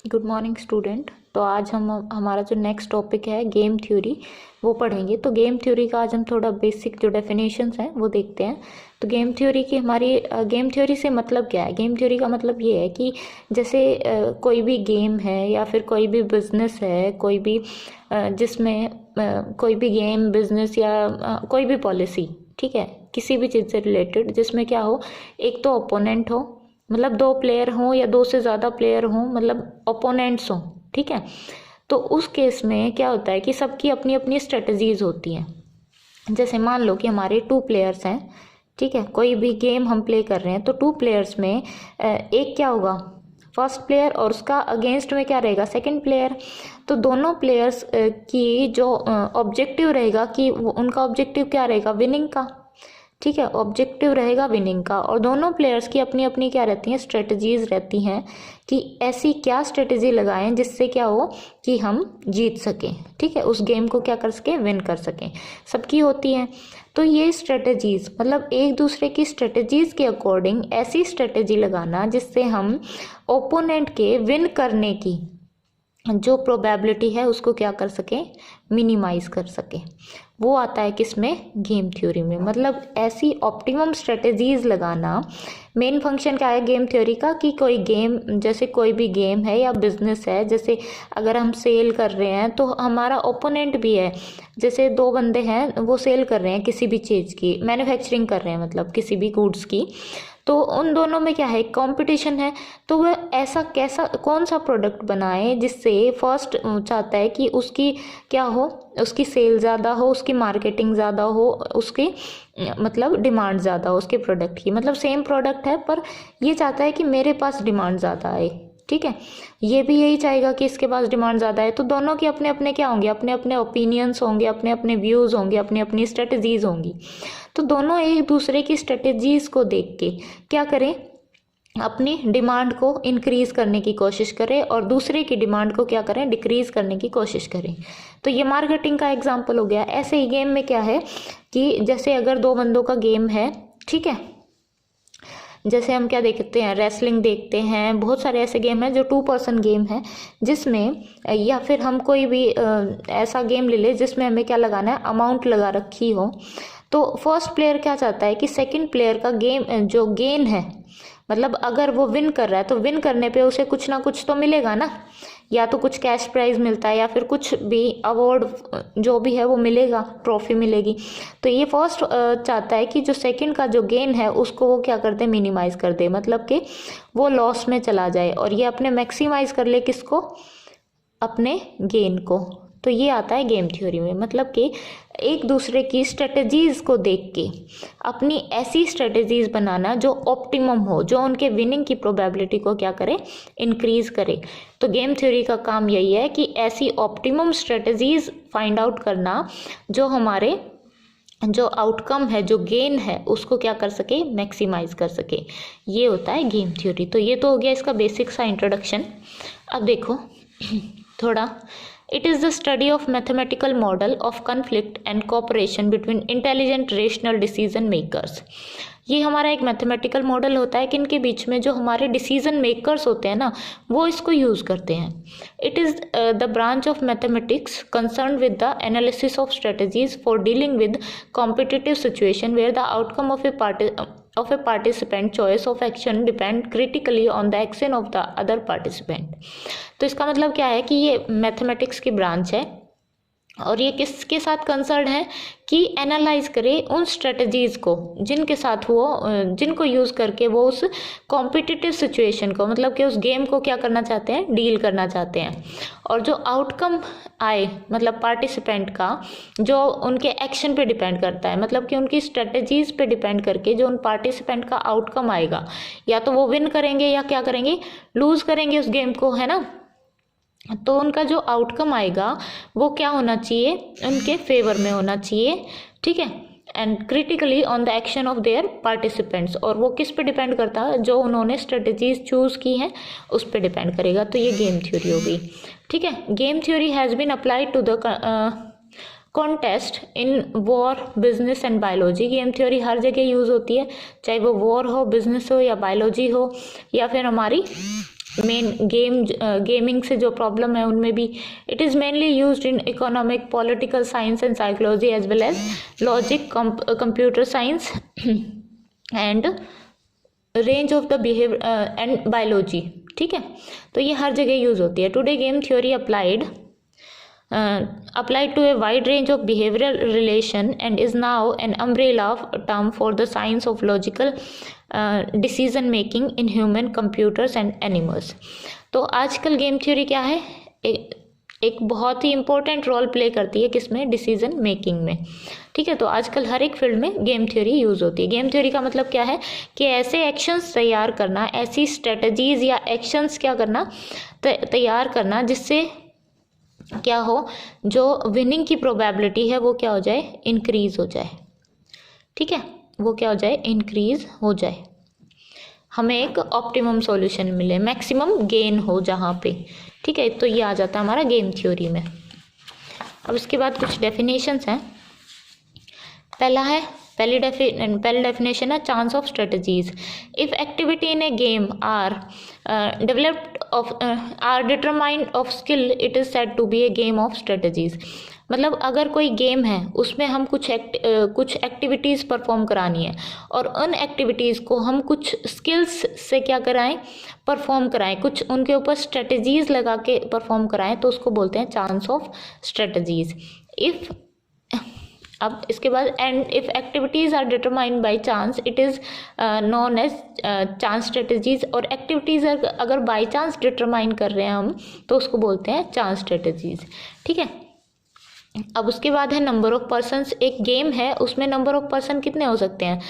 Good morning student. तो आज हम हमारा जो नेक्स्ट टॉपिक है गेम थ्योरी वो पढ़ेंगे। तो गेम थ्योरी का आज हम थोड़ा बेसिक जो डेफिनेशंस हैं वो देखते हैं। तो गेम थ्योरी की गेम थ्योरी से मतलब क्या है? गेम थ्योरी का मतलब ये है कि जैसे कोई भी गेम है या फिर कोई भी बिजनेस है, कोई भी जिसमें कोई भी गेम बिजनेस या कोई भी पॉलिसी, ठीक है, किसी भी चीज़ से रिलेटेड जिसमें क्या हो, एक तो ओपोनेंट हो, मतलब दो प्लेयर हों या दो से ज़्यादा प्लेयर हों, मतलब ओपोनेंट्स हों, ठीक है। तो उस केस में क्या होता है कि सबकी अपनी अपनी स्ट्रेटजीज होती हैं। जैसे मान लो कि हमारे 2 प्लेयर्स हैं, ठीक है, कोई भी गेम हम प्ले कर रहे हैं, तो 2 प्लेयर्स में एक क्या होगा, फर्स्ट प्लेयर, और उसका अगेंस्ट में क्या रहेगा, सेकंड प्लेयर। तो दोनों प्लेयर्स की जो ऑब्जेक्टिव रहेगा कि उनका ऑब्जेक्टिव क्या रहेगा, विनिंग का, ठीक है, ऑब्जेक्टिव रहेगा विनिंग का। और दोनों प्लेयर्स की अपनी अपनी क्या रहती हैं, स्ट्रेटजीज रहती हैं कि ऐसी क्या स्ट्रेटजी लगाएं जिससे क्या हो कि हम जीत सकें, ठीक है, उस गेम को क्या कर सकें, विन कर सकें, सबकी होती हैं। तो ये स्ट्रेटजीज मतलब एक दूसरे की स्ट्रेटजीज के अकॉर्डिंग ऐसी स्ट्रेटजी लगाना जिससे हम ओपोनेंट के विन करने की जो प्रोबेबिलिटी है उसको क्या कर सकें, मिनिमाइज कर सकें। वो आता है किसमें, गेम थ्योरी में। मतलब ऐसी ऑप्टिमम स्ट्रेटजीज लगाना। मेन फंक्शन क्या है गेम थ्योरी का कि कोई गेम, जैसे कोई भी गेम है या बिजनेस है, जैसे अगर हम सेल कर रहे हैं तो हमारा ओपोनेंट भी है। जैसे 2 बंदे हैं, वो सेल कर रहे हैं किसी भी चीज़ की, मैन्युफैक्चरिंग कर रहे हैं, मतलब किसी भी गुड्स की। तो उन दोनों में क्या है, कंपटीशन है। तो वह ऐसा कैसा कौन सा प्रोडक्ट बनाए जिससे फर्स्ट चाहता है कि उसकी क्या हो, उसकी सेल ज़्यादा हो, उसकी मार्केटिंग ज़्यादा हो, उसकी मतलब डिमांड ज़्यादा हो उसके प्रोडक्ट की। मतलब सेम प्रोडक्ट है पर ये चाहता है कि मेरे पास डिमांड ज़्यादा आए, ठीक है, ये भी यही चाहेगा कि इसके पास डिमांड ज़्यादा है। तो दोनों के अपने अपने क्या होंगे, अपने अपने ओपिनियंस होंगे, अपने अपने व्यूज़ होंगे, अपनी अपनी स्ट्रेटजीज होंगी। तो दोनों एक दूसरे की स्ट्रेटजीज को देख के क्या करें, अपनी डिमांड को इंक्रीज करने की कोशिश करें और दूसरे की डिमांड को क्या करें, डिक्रीज करने की कोशिश करें। तो ये मार्केटिंग का एग्जाम्पल हो गया। ऐसे ही गेम में क्या है कि जैसे अगर 2 बंदों का गेम है, ठीक है, जैसे हम क्या देखते हैं, रेसलिंग देखते हैं, बहुत सारे ऐसे गेम हैं जो 2 पर्सन गेम है, जिसमें या फिर हम कोई भी ऐसा गेम ले ले जिसमें हमें क्या लगाना है, अमाउंट लगा रखी हो। तो फर्स्ट प्लेयर क्या चाहता है कि सेकंड प्लेयर का गेम जो गेन है, मतलब अगर वो विन कर रहा है तो विन करने पे उसे कुछ ना कुछ तो मिलेगा ना, या तो कुछ कैश प्राइज मिलता है या फिर कुछ भी अवार्ड जो भी है वो मिलेगा, ट्रॉफी मिलेगी। तो ये फर्स्ट चाहता है कि जो सेकंड का जो गेन है उसको वो क्या कर दे, मिनिमाइज कर दे, मतलब कि वो लॉस में चला जाए और ये अपने मैक्सिमाइज कर ले किसको, अपने गेन को। तो ये आता है गेम थ्योरी में। मतलब कि एक दूसरे की स्ट्रेटजीज को देख के अपनी ऐसी स्ट्रेटजीज बनाना जो ऑप्टिमम हो, जो उनके विनिंग की प्रोबेबिलिटी को क्या करे, इंक्रीज करे। तो गेम थ्योरी का काम यही है कि ऐसी ऑप्टिमम स्ट्रेटजीज फाइंड आउट करना जो हमारे जो आउटकम है, जो गेन है, उसको क्या कर सके, मैक्सिमाइज कर सके। ये होता है गेम थ्योरी। तो ये तो हो गया इसका बेसिक सा इंट्रोडक्शन। अब देखो थोड़ा, it is the study of mathematical model of conflict and cooperation between intelligent rational decision makers। ये हमारा एक मैथमेटिकल मॉडल होता है कि इनके बीच में जो हमारे डिसीजन मेकर्स होते हैं ना, वो इसको यूज़ करते हैं। It is the branch of mathematics concern with the analysis of strategies for dealing with competitive situation where the outcome of a participant choice of action depend critically on the action of the other participant। तो इसका मतलब क्या है कि ये mathematics की branch है और ये किसके साथ कंसर्न है कि एनालाइज करे उन स्ट्रेटजीज को जिनके साथ वो जिनको यूज़ करके वो उस कॉम्पिटिटिव सिचुएशन को, मतलब कि उस गेम को क्या करना चाहते हैं, डील करना चाहते हैं। और जो आउटकम आए, मतलब पार्टिसिपेंट का, जो उनके एक्शन पे डिपेंड करता है, मतलब कि उनकी स्ट्रेटजीज पे डिपेंड करके जो उन पार्टिसिपेंट का आउटकम आएगा, या तो वो विन करेंगे या क्या करेंगे, लूज़ करेंगे उस गेम को, है ना। तो उनका जो आउटकम आएगा वो क्या होना चाहिए, उनके फेवर में होना चाहिए, ठीक है। And critically on the action of their participants, और वो किस पे डिपेंड करता है, जो उन्होंने स्ट्रेटजीज चूज़ की हैं उस पे डिपेंड करेगा। तो ये गेम थ्योरी हो गई, ठीक है। Game theory has been applied to the contest in war, business and biology. Game theory हर जगह यूज़ होती है, चाहे वो वॉर हो, बिजनेस हो या बायोलॉजी हो, या फिर हमारी मेन गेमिंग से जो प्रॉब्लम है उनमें भी it is mainly used in economic, political science and psychology as well as logic, computer science and range of the behaviour and biology. ठीक है, तो ये हर जगह यूज़ होती है। Today game theory applied to a wide range of behavioral relation and is now an umbrella term for the science of logical decision making in human, computers and animals। तो आजकल गेम थ्योरी क्या है, एक बहुत ही important role play करती है किसमें, decision making में। ठीक है, तो आजकल हर एक फील्ड में गेम थ्योरी यूज़ होती है। गेम थ्योरी का मतलब क्या है कि ऐसे एक्शंस तैयार करना, ऐसी स्ट्रेटजीज या एक्शंस क्या करना, तैयार करना जिससे क्या हो, जो विनिंग की प्रोबेबिलिटी है वो क्या हो जाए, इंक्रीज हो जाए। ठीक है, वो क्या हो जाए, इंक्रीज हो जाए, हमें एक ऑप्टिमम सॉल्यूशन मिले, मैक्सिमम गेन हो जहाँ पे। ठीक है, तो ये आ जाता है हमारा गेम थ्योरी में। अब इसके बाद कुछ डेफिनेशंस हैं। पहली डेफिनेशन है chance of strategies. If activity in a game are developed are determined of skill, it is said to be a game of strategies. मतलब अगर कोई गेम है उसमें हम कुछ एक्टिविटीज़ परफॉर्म करानी है और उन एक्टिविटीज़ को हम कुछ स्किल्स से क्या कराएं, परफॉर्म कराएं, कुछ उनके ऊपर स्ट्रेटजीज लगा के परफॉर्म कराएं, तो उसको बोलते हैं चांस ऑफ स्ट्रेटजीज। अब इसके बाद and if activities are determined by chance, it is non as chance strategies. और एक्टिविटीज़ अगर बाय चांस डिटरमाइन कर रहे हैं हम तो उसको बोलते हैं चांस स्ट्रेटजीज। ठीक है, अब उसके बाद है नंबर ऑफ पर्सन्स। एक गेम है उसमें नंबर ऑफ पर्सन कितने हो सकते हैं,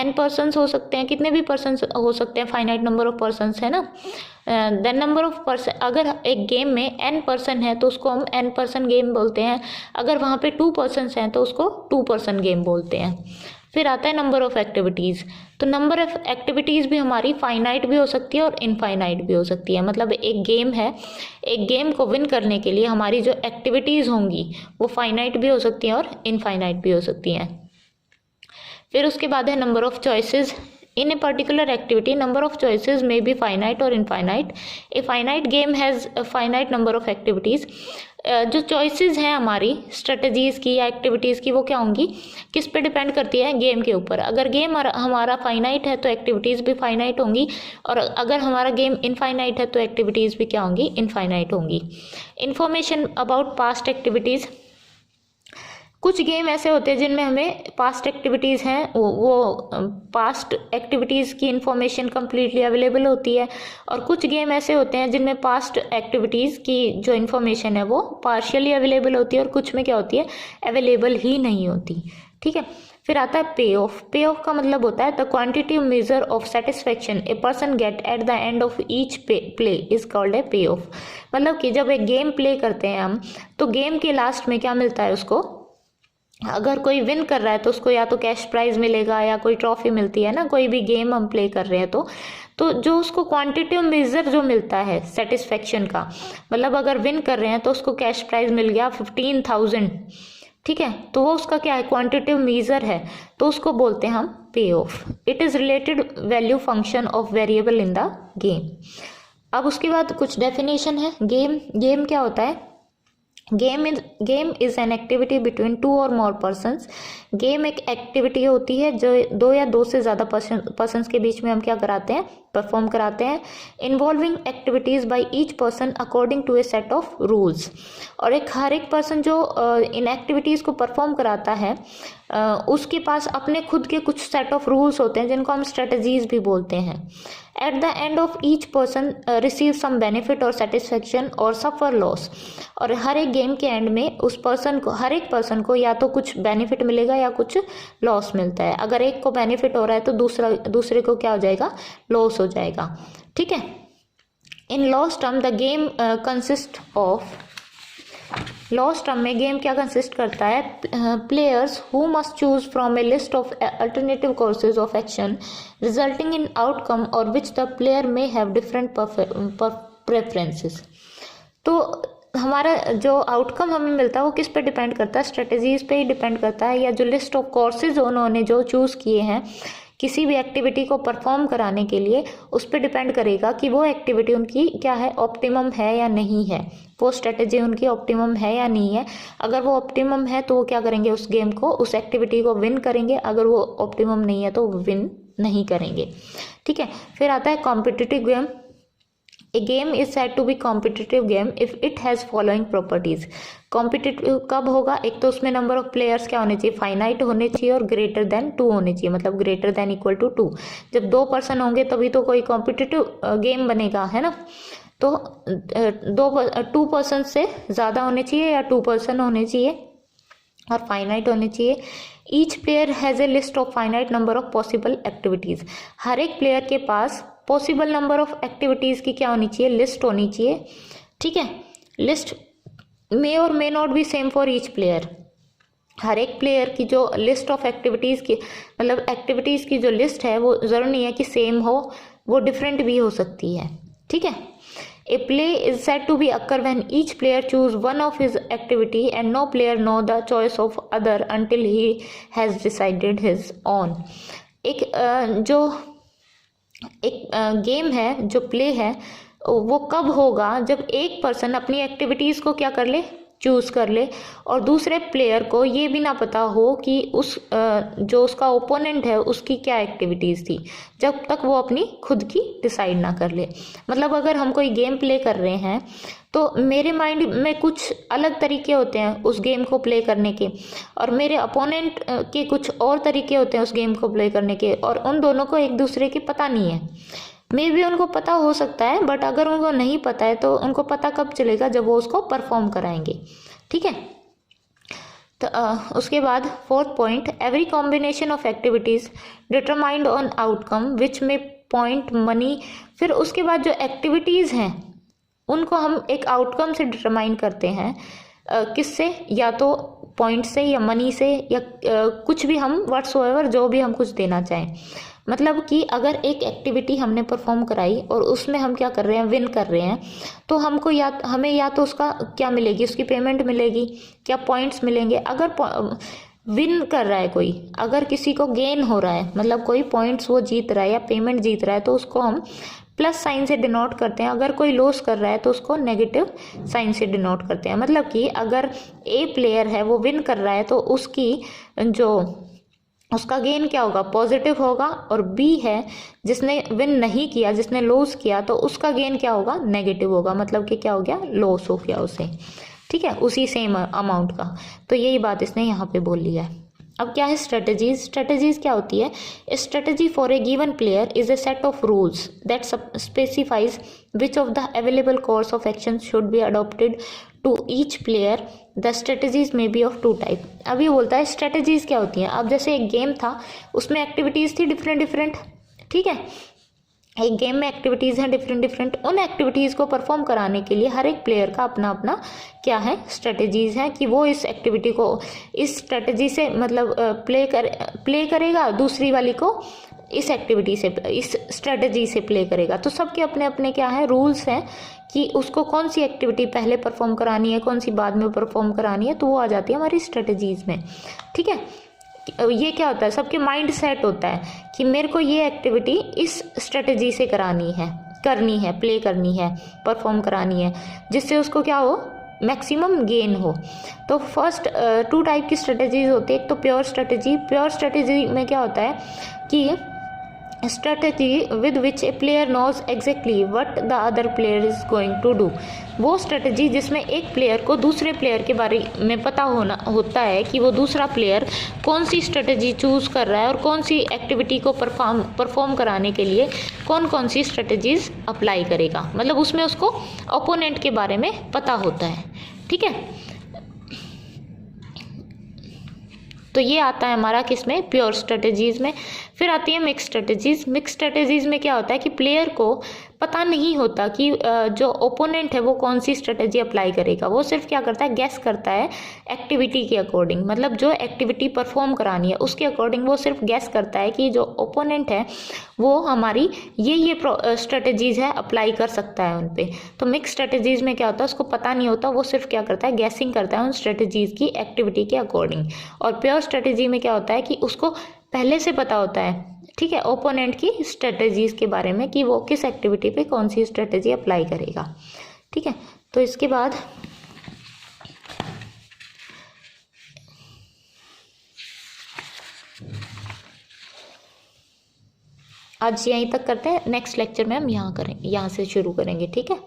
n पर्सन्स हो सकते हैं, कितने भी पर्सन हो सकते हैं, फाइनाइट नंबर ऑफ पर्सन्स है ना। देन नंबर ऑफ पर्सन, अगर एक गेम में n पर्सन है तो उसको हम n पर्सन गेम बोलते हैं। अगर वहाँ पे 2 पर्सन्स हैं तो उसको 2 पर्सन गेम बोलते हैं। फिर आता है नंबर ऑफ एक्टिविटीज़। तो नंबर ऑफ एक्टिविटीज़ भी हमारी फाइनाइट भी हो सकती है और इनफाइनाइट भी हो सकती है। मतलब एक गेम है, एक गेम को विन करने के लिए हमारी जो एक्टिविटीज़ होंगी वो फाइनाइट भी हो सकती हैं और इनफाइनाइट भी हो सकती हैं। फिर उसके बाद है number of choices. In a particular activity number of choices में बी फाइनाइट और infinite. A finite game has finite number of activities. जो चॉइसेस हैं हमारी स्ट्रेटजीज़ की या एक्टिविटीज़ की, वो क्या होंगी, किस पे डिपेंड करती है, गेम के ऊपर। अगर गेम हमारा फाइनाइट है तो एक्टिविटीज़ भी फाइनाइट होंगी, और अगर हमारा गेम इनफाइनाइट है तो एक्टिविटीज़ भी क्या होंगी, इनफाइनाइट होंगी। Information about past activities. कुछ गेम ऐसे होते हैं जिनमें हमें पास्ट एक्टिविटीज़ हैं वो पास्ट एक्टिविटीज़ की इन्फॉर्मेशन कम्प्लीटली अवेलेबल होती है, और कुछ गेम ऐसे होते हैं जिनमें पास्ट एक्टिविटीज़ की जो इन्फॉर्मेशन है वो पार्शियली अवेलेबल होती है और कुछ में क्या होती है, अवेलेबल ही नहीं होती। ठीक है, फिर आता है पे ऑफ। पे ऑफ का मतलब होता है the quantitative measure of satisfaction a person get eight the end of each play is called a पे ऑफ। मतलब कि जब एक गेम प्ले करते हैं हम तो गेम के लास्ट में क्या मिलता है उसको, अगर कोई विन कर रहा है तो उसको या तो कैश प्राइज मिलेगा या कोई ट्रॉफी मिलती है ना, कोई भी गेम हम प्ले कर रहे हैं तो जो उसको क्वांटिटिव मेजर जो मिलता है सेटिस्फेक्शन का, मतलब अगर विन कर रहे हैं तो उसको कैश प्राइज मिल गया 15,000। ठीक है, तो वो उसका क्या है, क्वांटिटिव मेजर है, तो उसको बोलते हैं हम पे of. It is related value function of variable in the game. अब उसके बाद कुछ डेफिनेशन है। गेम क्या होता है, game is an activity between 2 और मोर पर्सन्स। गेम एक एक्टिविटी होती है जो 2 या 2 से ज़्यादा पर्सन्स के बीच में हम क्या कराते हैं, परफॉर्म कराते हैं। Involving activities by each person according to a set of rules. और हर एक पर्सन जो इन एक्टिविटीज़ को परफॉर्म कराता है उसके पास अपने खुद के कुछ सेट ऑफ रूल्स होते हैं जिनको हम स्ट्रेटजीज भी बोलते हैं। At the end of each person receive some benefit और सेटिस्फेक्शन और सफर लॉस। और हर एक गेम के एंड में उस पर्सन को, हर एक पर्सन को या तो कुछ बेनिफिट मिलेगा या कुछ लॉस मिलता है। अगर एक को बेनिफिट हो रहा है तो दूसरे को क्या हो जाएगा, लॉस हो जाएगा। ठीक है, in loose term the game consist of, loose term में गेम क्या कंसिस्ट करता है, players who must choose from a list of alternative courses of action resulting in outcome over which the player may have different preferences. तो हमारा जो outcome हमें मिलता है वो किस पे डिपेंड करता है, स्ट्रेटजीज पे ही डिपेंड करता है, या जो लिस्ट ऑफ कोर्सेज उन्होंने जो चूज़ किए हैं किसी भी एक्टिविटी को परफॉर्म कराने के लिए उस पर डिपेंड करेगा कि वो एक्टिविटी उनकी क्या है, ऑप्टिमम है या नहीं है, वो स्ट्रेटेजी उनकी ऑप्टिमम है या नहीं है। अगर वो ऑप्टिमम है तो वो क्या करेंगे, उस गेम को, उस एक्टिविटी को विन करेंगे। अगर वो ऑप्टिमम नहीं है तो विन नहीं करेंगे। ठीक है, फिर आता है competitive game. A game is said to be competitive game if it has following properties. Competitive कब होगा, एक तो उसमें नंबर ऑफ प्लेयर्स क्या होने चाहिए, फाइनाइट होने चाहिए और ग्रेटर देन 2 होने चाहिए, मतलब ग्रेटर देन इक्वल टू 2। जब 2 पर्सन होंगे तभी तो कोई कॉम्पिटिटिव गेम बनेगा, है ना। तो 2 पर्सन से ज़्यादा होने चाहिए या 2 पर्सन होने चाहिए और फाइनाइट होने चाहिए। Each player has a list of finite number of possible activities. हर एक प्लेयर के पास पॉसिबल नंबर ऑफ एक्टिविटीज़ की क्या होनी चाहिए, लिस्ट होनी चाहिए। ठीक है, list may or may not be same for each player. हर एक प्लेयर की जो लिस्ट ऑफ एक्टिविटीज़ की, मतलब एक्टिविटीज़ की जो लिस्ट है वो ज़रूर नहीं है कि सेम हो, वो डिफरेंट भी हो सकती है। ठीक है, a play is said to be occur when each player choose one of his activity and no player know the choice of other until he has decided his own. एक game है, जो play है, वो कब होगा, जब एक person अपनी एक्टिविटीज़ को क्या कर ले, चूज़ कर ले, और दूसरे प्लेयर को ये भी ना पता हो कि जो उसका ओपोनेंट है उसकी क्या एक्टिविटीज़ थी, जब तक वो अपनी खुद की डिसाइड ना कर ले। मतलब अगर हम कोई गेम प्ले कर रहे हैं तो मेरे माइंड में कुछ अलग तरीके होते हैं उस गेम को प्ले करने के, और मेरे अपोनेंट के कुछ और तरीके होते हैं उस गेम को प्ले करने के, और उन दोनों को एक दूसरे की पता नहीं है। मे भी उनको पता हो सकता है, बट अगर उनको नहीं पता है तो उनको पता कब चलेगा, जब वो उसको परफॉर्म कराएंगे। ठीक है, तो उसके बाद 4th point, every combination of activities determined an outcome which may point money. फिर उसके बाद जो एक्टिविटीज़ हैं उनको हम एक आउटकम से डिटरमाइन करते हैं, किससे, या तो पॉइंट से या मनी से या कुछ भी, हम व्हाट्सओएवर जो भी हम कुछ देना चाहें। मतलब कि अगर एक एक्टिविटी हमने परफॉर्म कराई और उसमें हम क्या कर रहे हैं, विन कर रहे हैं, तो हमें या तो उसका क्या मिलेगी, उसकी पेमेंट मिलेगी, क्या पॉइंट्स मिलेंगे। अगर विन कर रहा है कोई, अगर किसी को गेन हो रहा है, मतलब कोई पॉइंट्स वो जीत रहा है या पेमेंट जीत रहा है, तो उसको हम प्लस साइन से डिनोट करते हैं। अगर कोई लॉस कर रहा है तो उसको नेगेटिव साइन से डिनोट करते हैं। मतलब कि अगर ए प्लेयर है वो विन कर रहा है तो उसका गेन क्या होगा, पॉजिटिव होगा, और बी है जिसने विन नहीं किया, जिसने लॉस किया, तो उसका गेन क्या होगा, नेगेटिव होगा। मतलब कि क्या हो गया, लॉस हो गया उसे। ठीक है, उसी सेम अमाउंट का। तो यही बात इसने यहाँ पे बोल लिया है। अब क्या है स्ट्रेटजीज। स्ट्रेटजीज क्या होती है, strategy for a given player is a set of rules that specifies which of the available course of action should be adopted to each player. The strategies में बी ऑफ 2 टाइप। अब ये बोलता है strategies क्या होती हैं। अब जैसे एक गेम था, उसमें एक्टिविटीज़ थी डिफरेंट। ठीक है, एक गेम में एक्टिविटीज़ हैं डिफरेंट। उन एक्टिविटीज़ को परफॉर्म कराने के लिए हर एक प्लेयर का अपना अपना क्या है, स्ट्रेटजीज़ हैं कि वो इस एक्टिविटी को इस स्ट्रेटजी से मतलब प्ले करेगा, दूसरी वाली को इस एक्टिविटी से, इस स्ट्रेटजी से प्ले करेगा। तो सबके अपने अपने क्या है, रूल्स हैं कि उसको कौन सी एक्टिविटी पहले परफॉर्म करानी है, कौन सी बाद में परफॉर्म करानी है, तो वो आ जाती है हमारी स्ट्रेटजीज़ में। ठीक है, ये क्या होता है, सबके माइंड सेट होता है कि मेरे को ये एक्टिविटी इस स्ट्रेटजी से करनी है, प्ले करनी है, परफॉर्म करानी है, जिससे उसको क्या हो, मैक्सिमम गेन हो। तो फर्स्ट 2 टाइप की स्ट्रेटजीज होती है। एक तो प्योर स्ट्रेटजी में क्या होता है कि strategy with which a player knows exactly what the other player is going to do. वो स्ट्रेटजी जिसमें एक प्लेयर को दूसरे प्लेयर के बारे में पता होता है कि वो दूसरा प्लेयर कौन सी स्ट्रेटजी चूज़ कर रहा है और कौन सी एक्टिविटी को परफॉर्म कराने के लिए कौन सी स्ट्रेटजीज अप्लाई करेगा। मतलब उसमें उसको ओपोनेंट के बारे में पता होता है। ठीक है, तो ये आता है हमारा किसमें, प्योर स्ट्रेटजीज में। फिर आती है मिक्स स्ट्रेटजीज में क्या होता है कि प्लेयर को पता नहीं होता कि जो ओपोनेंट है वो कौन सी स्ट्रेटजी अप्लाई करेगा। वो सिर्फ क्या करता है, गेस करता है एक्टिविटी के अकॉर्डिंग, मतलब जो एक्टिविटी परफॉर्म करानी है उसके अकॉर्डिंग वो सिर्फ गेस करता है कि जो ओपोनेंट है वो हमारी ये स्ट्रेटजीज है अप्लाई कर सकता है उन पे। तो मिक्स स्ट्रेटजीज में क्या होता है, उसको पता नहीं होता, वो सिर्फ क्या करता है, गैसिंग करता है उन स्ट्रेटजीज की एक्टिविटी के अकॉर्डिंग। और प्योर स्ट्रेटजी में क्या होता है कि उसको पहले से पता होता है ठीक है, ओपोनेंट की स्ट्रेटजीज के बारे में कि वो किस एक्टिविटी पे कौन सी स्ट्रेटजी अप्लाई करेगा। ठीक है, तो इसके बाद आज यहीं तक करते हैं, नेक्स्ट लेक्चर में हम यहाँ से शुरू करेंगे। ठीक है।